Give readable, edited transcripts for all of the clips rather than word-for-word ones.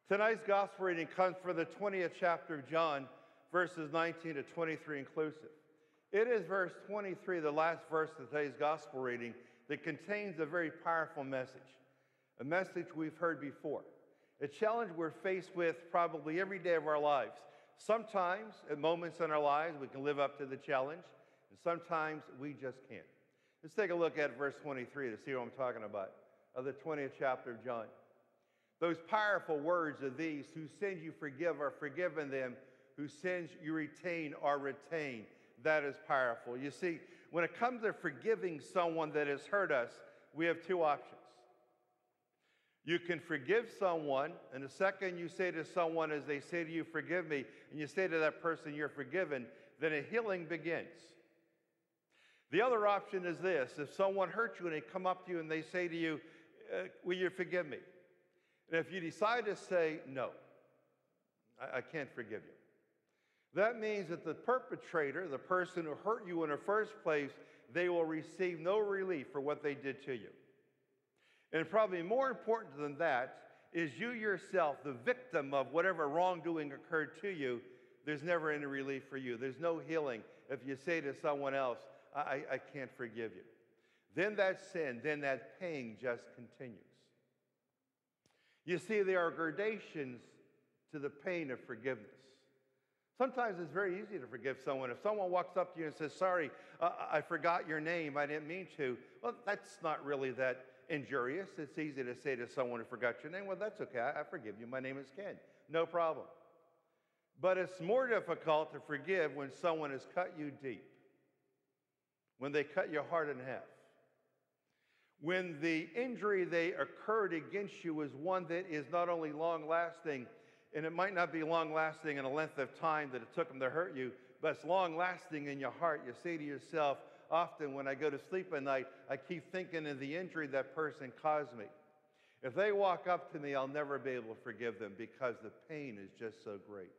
Tonight's gospel reading comes from the 20th chapter of John, verses 19 to 23 inclusive. It is verse 23, the last verse of today's gospel reading, that contains a very powerful message, a message we've heard before, a challenge we're faced with probably every day of our lives. Sometimes, at moments in our lives, we can live up to the challenge, and sometimes we just can't. Let's take a look at verse 23 to see what I'm talking about, of the 20th chapter of John. Those powerful words of these, whose sins you forgive are forgiven them, whose sins you retain are retained. That is powerful. You see, when it comes to forgiving someone that has hurt us, we have two options. You can forgive someone, and the second you say to someone as they say to you, forgive me, and you say to that person, you're forgiven, then a healing begins. The other option is this. If someone hurts you and they come up to you and they say to you, will you forgive me? And if you decide to say, no, I can't forgive you, that means that the perpetrator, the person who hurt you in the first place, they will receive no relief for what they did to you. And probably more important than that is you yourself, the victim of whatever wrongdoing occurred to you, there's never any relief for you. There's no healing if you say to someone else, I can't forgive you. Then that sin, then that pain just continues. You see, there are gradations to the pain of forgiveness. Sometimes it's very easy to forgive someone. If someone walks up to you and says, sorry, I forgot your name, I didn't mean to, well, that's not really that injurious. It's easy to say to someone who forgot your name, well, that's okay, I forgive you, my name is Ken, no problem. But it's more difficult to forgive when someone has cut you deep, when they cut your heart in half. When the injury they occurred against you is one that is not only long-lasting, and it might not be long-lasting in a length of time that it took them to hurt you, but it's long-lasting in your heart. You say to yourself, often when I go to sleep at night, I keep thinking of the injury that person caused me. If they walk up to me, I'll never be able to forgive them because the pain is just so great.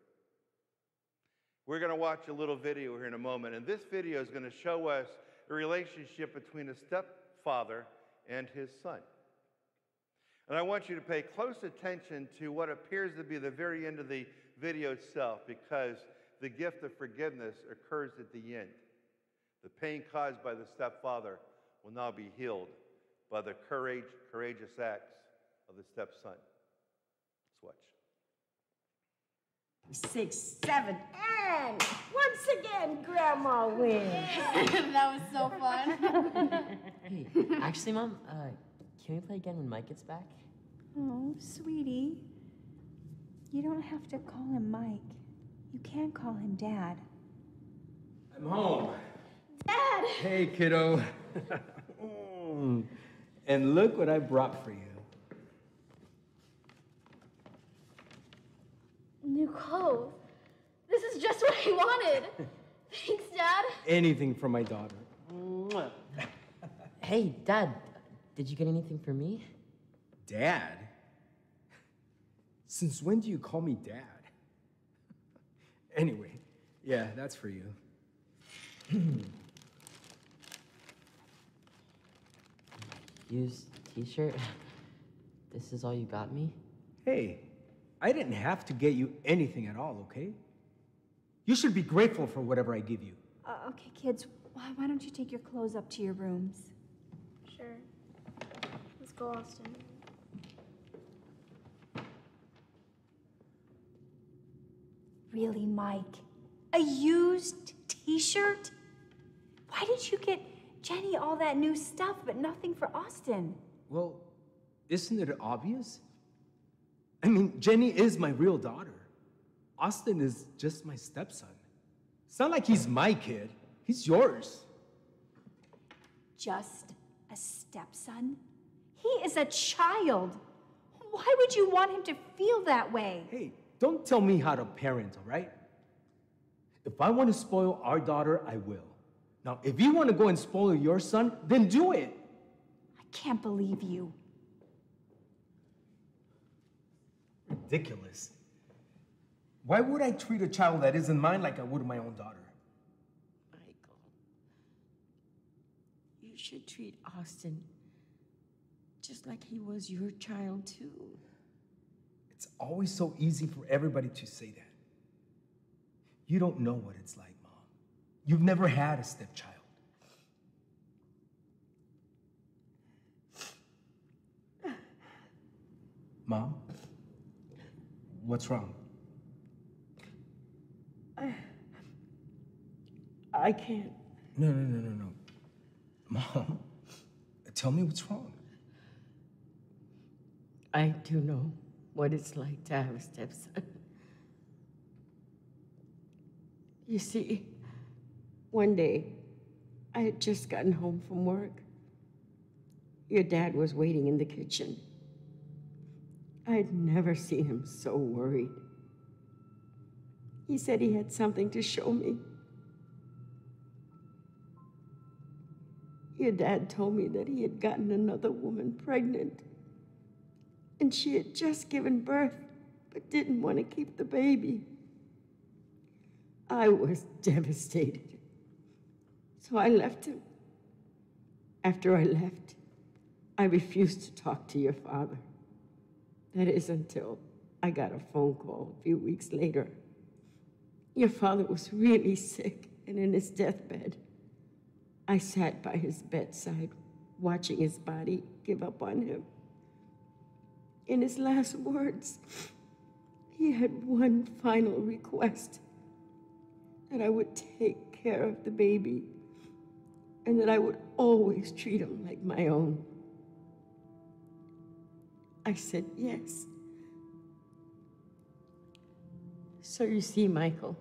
We're going to watch a little video here in a moment, and this video is going to show us the relationship between a stepfather and his son. And I want you to pay close attention to what appears to be the very end of the video itself, because the gift of forgiveness occurs at the end. The pain caused by the stepfather will now be healed by the courageous acts of the stepson. Let's watch. 6, 7, and once again, Grandma wins. That was so fun. Hey, actually, Mom, can we play again when Mike gets back? Oh, sweetie, you don't have to call him Mike. You can call him Dad. I'm home. Dad! Hey, kiddo. And look what I brought for you. New clothes. This is just what I wanted. Thanks, Dad. Anything for my daughter. Hey, Dad, did you get anything for me? Dad? Since when do you call me Dad? Anyway, yeah, that's for you. Used t-shirt? This is all you got me? Hey, I didn't have to get you anything at all, okay? You should be grateful for whatever I give you. Okay, kids, why don't you take your clothes up to your rooms? Sure. Let's go, Austin. Really, Mike? A used t-shirt? Why did you get Jenny all that new stuff but nothing for Austin? Well, isn't it obvious? I mean, Jenny is my real daughter. Austin is just my stepson. It's not like he's my kid. He's yours. Just a stepson? He is a child. Why would you want him to feel that way? Hey, don't tell me how to parent, all right? If I want to spoil our daughter, I will. Now, if you want to go and spoil your son, then do it. I can't believe you. Ridiculous. Why would I treat a child that isn't mine like I would my own daughter? Michael, you should treat Austin just like he was your child, too. It's always so easy for everybody to say that. You don't know what it's like, Mom. You've never had a stepchild. Mom? What's wrong? I can't. No. Mom, tell me what's wrong. I do know what it's like to have a stepson. You see, one day, I had just gotten home from work. Your dad was waiting in the kitchen. I'd never seen him so worried. He said he had something to show me. Your dad told me that he had gotten another woman pregnant, and she had just given birth, but didn't want to keep the baby. I was devastated. So I left him. After I left, I refused to talk to your father. That is until I got a phone call a few weeks later. Your father was really sick and in his deathbed. I sat by his bedside, watching his body give up on him. In his last words, he had one final request: that I would take care of the baby and that I would always treat him like my own. I said yes. So you see, Michael,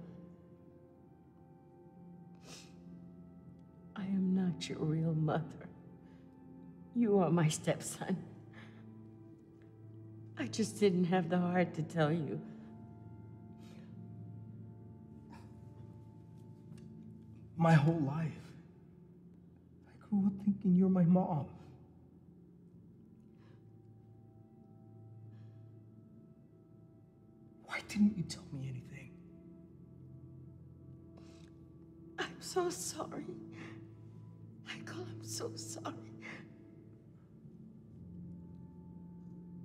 I am not your real mother. You are my stepson. I just didn't have the heart to tell you. My whole life, I grew up thinking you're my mom. Why didn't you tell me anything? I'm so sorry. Michael, I'm so sorry.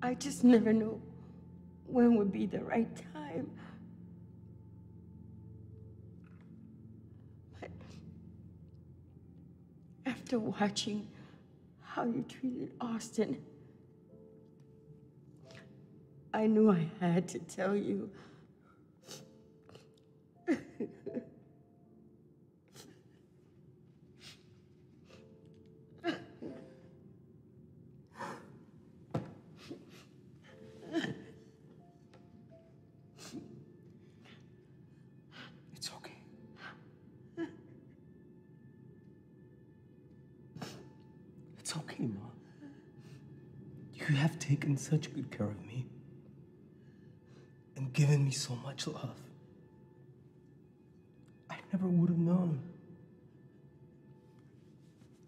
I just never knew when would be the right time. But after watching how you treated Austin, I knew I had to tell you. It's okay. It's okay, Mom. You have taken such good care of me and given me so much love. I never would have known.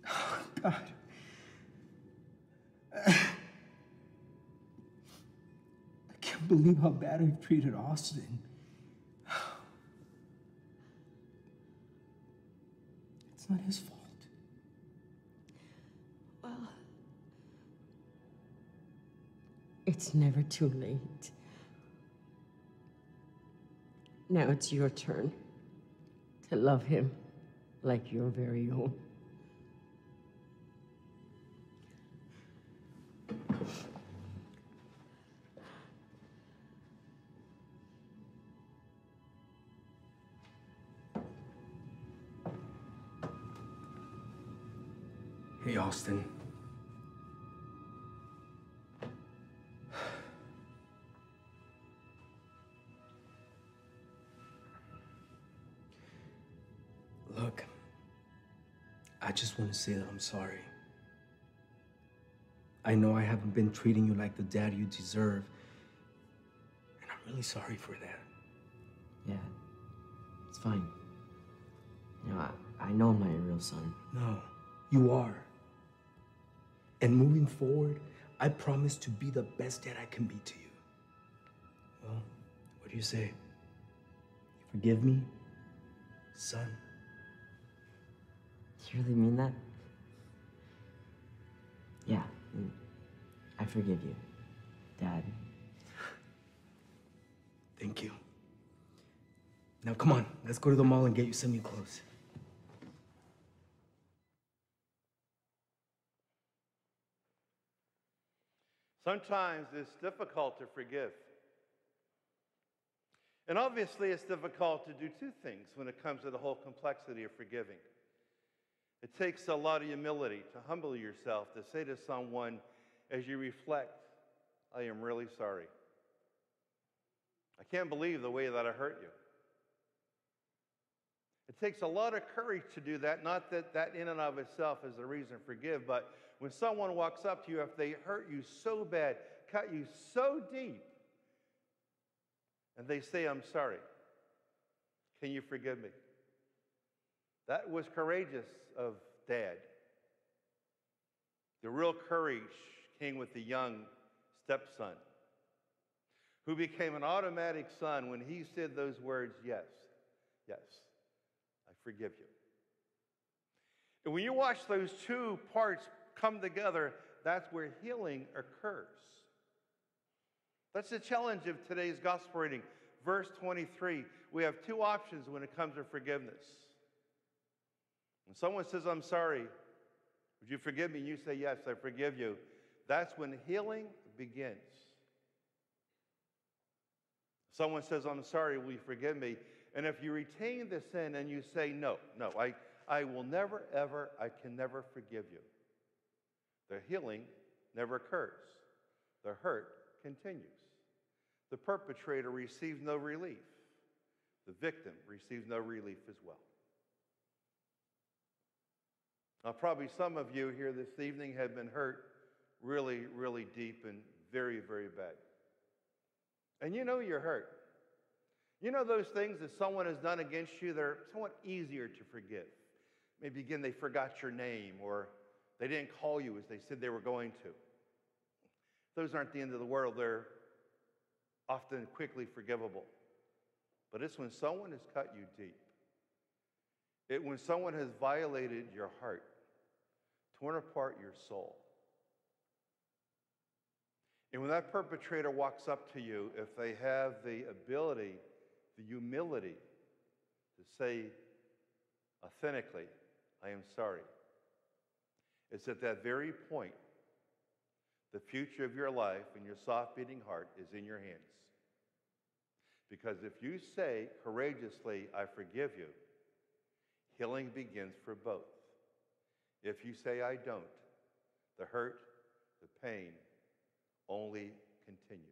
Oh, God. I can't believe how bad I've treated Austin. It's not his fault. Well, it's never too late. Now it's your turn to love him like your very own. Hey, Austin. Look, I just want to say that I'm sorry. I know I haven't been treating you like the dad you deserve, and I'm really sorry for that. Yeah, it's fine. You know, I know I'm not your real son. No, you are. And moving forward, I promise to be the best dad I can be to you. Well, what do you say? You forgive me, son? Do you really mean that? Yeah, I forgive you, Dad. Thank you. Now come on, let's go to the mall and get you some new clothes. Sometimes it's difficult to forgive. And obviously, it's difficult to do two things when it comes to the whole complexity of forgiving. It takes a lot of humility to humble yourself, to say to someone as you reflect, I am really sorry. I can't believe the way that I hurt you. It takes a lot of courage to do that, not that that in and of itself is the reason to forgive, but when someone walks up to you, if they hurt you so bad, cut you so deep, and they say, I'm sorry, can you forgive me? That was courageous of Dad. The real courage came with the young stepson, who became an automatic son when he said those words, yes, yes, I forgive you. And when you watch those two parts come together, that's where healing occurs. That's the challenge of today's gospel reading. Verse 23, we have two options when it comes to forgiveness. When someone says, I'm sorry, would you forgive me? And you say, yes, I forgive you. That's when healing begins. Someone says, I'm sorry, will you forgive me? And if you retain the sin and you say, no, I will never, ever, I can never forgive you, the healing never occurs. The hurt continues. The perpetrator receives no relief. The victim receives no relief as well. Now, probably some of you here this evening have been hurt really, really deep and very, very bad. And you know you're hurt. You know those things that someone has done against you, they're somewhat easier to forgive. Maybe again, they forgot your name or they didn't call you as they said they were going to. Those aren't the end of the world. They're often quickly forgivable. But it's when someone has cut you deep. When someone has violated your heart, torn apart your soul. And when that perpetrator walks up to you, if they have the ability, the humility to say authentically, I am sorry, it's at that very point the future of your life and your soft-beating heart is in your hands. Because if you say courageously, I forgive you, healing begins for both. If you say, I don't, the hurt, the pain only continues.